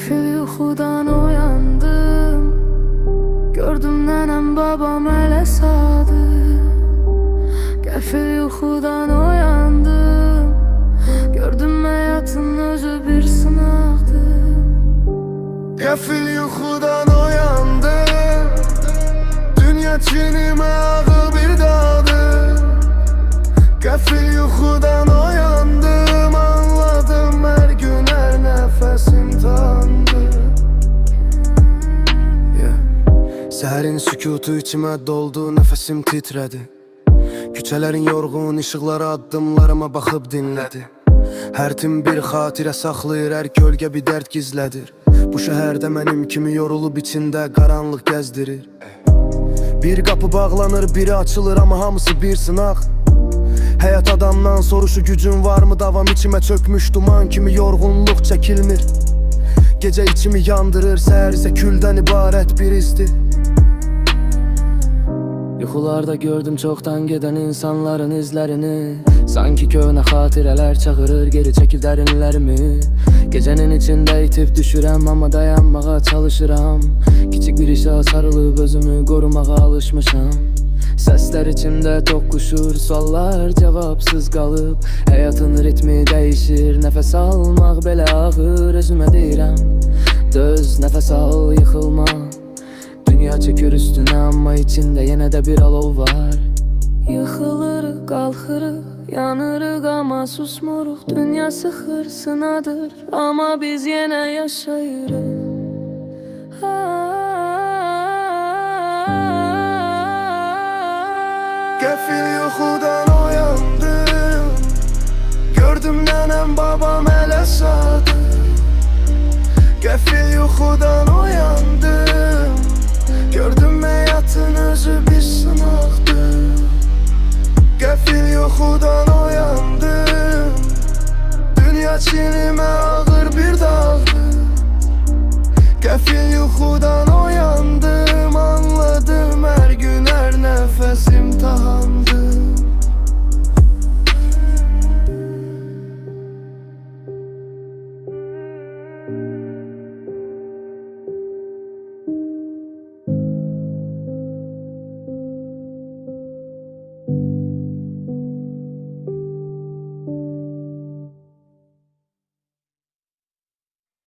Kefil yuxudan uyandım, gördüm nenem babam elə sağdı. Kefil yuxudan uyandım, gördüm hayatın özü bir sınaqdı. Kefil yuxudan uyandım, dünya çinime ağı bir dağdı. Kefil yuxudan uyandım, anladım her gün her nefesim tandı. Səhərin sükutu içimə doldu, nəfəsim titrədi. Küçələrin yorğun işıqları addımlarıma baxıb dinlədi. Hər tim bir xatirə saxlayır, hər kölgə bir dərd gizlədir. Bu şəhərdə mənim kimi yorulub içində qaranlıq gəzdirir. Bir qapı bağlanır, biri açılır, amma hamısı bir sınaq. Həyat adamdan soruşu gücün varmı, davam içimə çökmüş duman kimi yorğunluq çəkilmir. Gecə içimi yandırır, səhər isə küldən ibarət bir izdir. Yuxularda gördüm çoxdan gedən insanların izlərini. Sanki köhnə xatirələr çağırır, geri çəkib dərinlərimi. Gecənin içində itib düşürəm, amma dayanmağa çalışıram. Kiçik bir işə sarılıb özümü qorumağa alışmışam. Səslər içimdə toqquşur, suallar cavabsız qalıb. Həyatın ritmi dəyişir, nəfəs almaq belə ağır. Özümə deyirəm, döz, nəfəs al, yıxılma. Dünya çökür üstünə, amma içində yenə də bir alov var. Yıxılırıq, qalxırıq, yanırıq, amma susmuruq. Dünya sıxır, sınadır, amma biz yenə yaşayırıq. Kefil yuxudan uyandım, gördüm nenem babam elə sağdı.